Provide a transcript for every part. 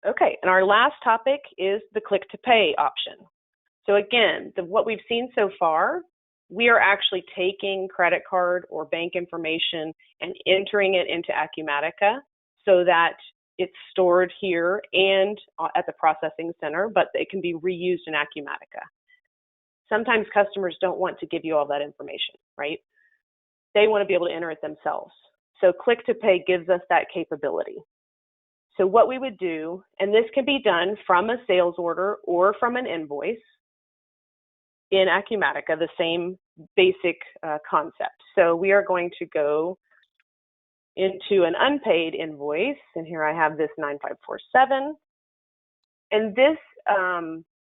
Okay, and our last topic is the click to pay option. So again, what we've seen so far, we are actually taking credit card or bank information and entering it into Acumatica so that it's stored here and at the processing center, but it can be reused in Acumatica. Sometimes customers don't want to give you all that information, right? They want to be able to enter it themselves. So click to pay gives us that capability. So what we would do, and this can be done from a sales order or from an invoice in Acumatica, the same basic concept. So we are going to go into an unpaid invoice, and here I have this 9547. And this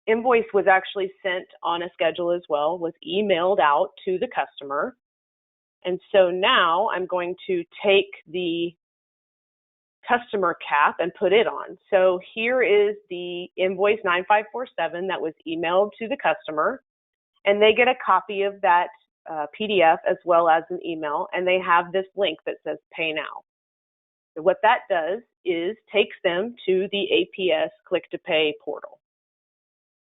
invoice was actually sent on a schedule as well, was emailed out to the customer. And so now I'm going to take the customer cap and put it on. So here is the invoice 9547 that was emailed to the customer, and they get a copy of that PDF as well as an email, and they have this link that says pay now. So what that does is takes them to the APS click to pay portal.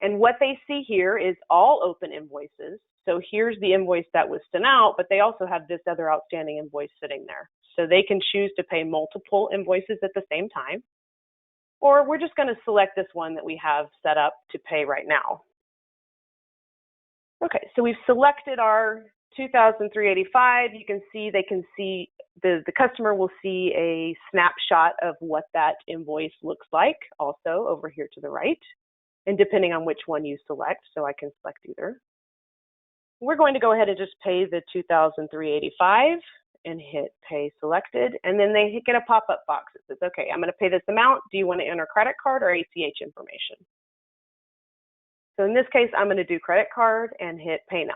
And what they see here is all open invoices. So here's the invoice that was sent out, but they also have this other outstanding invoice sitting there. So they can choose to pay multiple invoices at the same time, or we're just going to select this one that we have set up to pay right now. Okay, so we've selected our 2,385. You can see the customer will see a snapshot of what that invoice looks like also over here to the right, and depending on which one you select, so I can select either. We're going to go ahead and just pay the 2,385 and hit pay selected, and then they get a pop-up box that says, okay, I'm going to pay this amount. Do you want to enter credit card or ACH information? So in this case, I'm going to do credit card and hit pay now.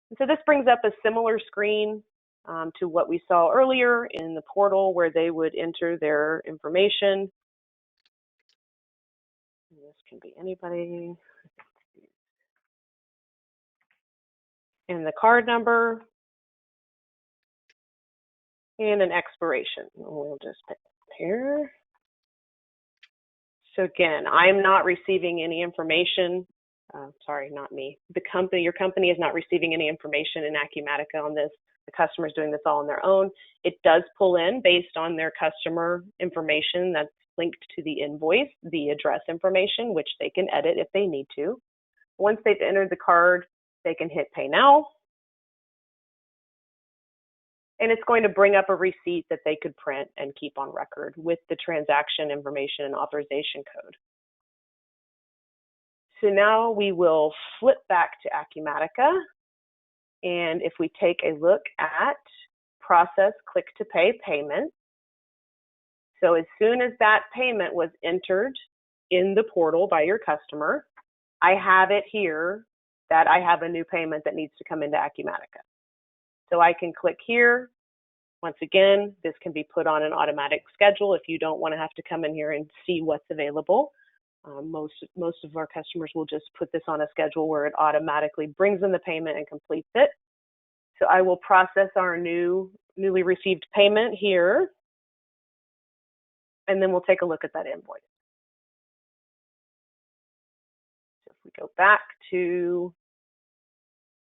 And so this brings up a similar screen to what we saw earlier in the portal where they would enter their information. This can be anybody. And the card number and an expiration. We'll just put here. So again, I'm not receiving any information. Sorry, not me. Your company is not receiving any information in Acumatica on this. The customer is doing this all on their own. It does pull in based on their customer information that's linked to the invoice, the address information, which they can edit if they need to. Once they've entered the card, they can hit pay now. And it's going to bring up a receipt that they could print and keep on record with the transaction information and authorization code. So now we will flip back to Acumatica. And if we take a look at process click to pay payment, so as soon as that payment was entered in the portal by your customer, I have it here that I have a new payment that needs to come into Acumatica. So I can click here. Once again, this can be put on an automatic schedule if you don't want to have to come in here and see what's available. Most of our customers will just put this on a schedule where it automatically brings in the payment and completes it. So I will process our newly received payment here, and then we'll take a look at that invoice. So if we go back to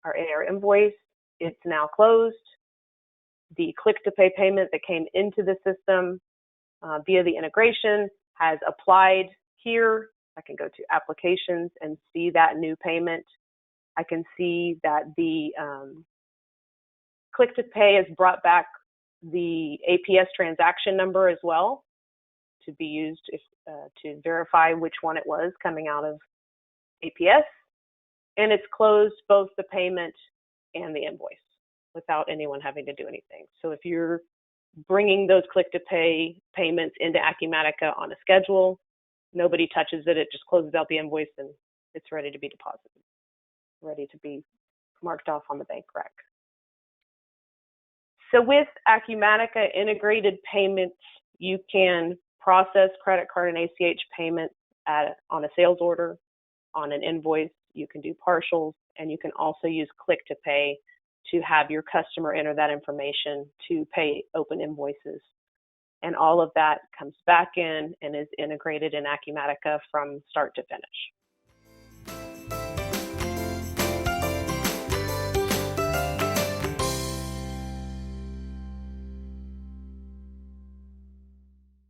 our AR invoice, it's now closed. The click to pay payment that came into the system via the integration has applied here. I can go to applications and see that new payment. I can see that the click to pay has brought back the APS transaction number as well to be used to verify which one it was coming out of APS. And it's closed both the payment and the invoice without anyone having to do anything. So if you're bringing those click to pay payments into Acumatica on a schedule, nobody touches it, it just closes out the invoice and it's ready to be deposited, ready to be marked off on the bank rec. So with Acumatica integrated payments, you can process credit card and ACH payments on a sales order, on an invoice. You can do partials, and you can also use click to pay to have your customer enter that information to pay open invoices. and all of that comes back in and is integrated in Acumatica from start to finish.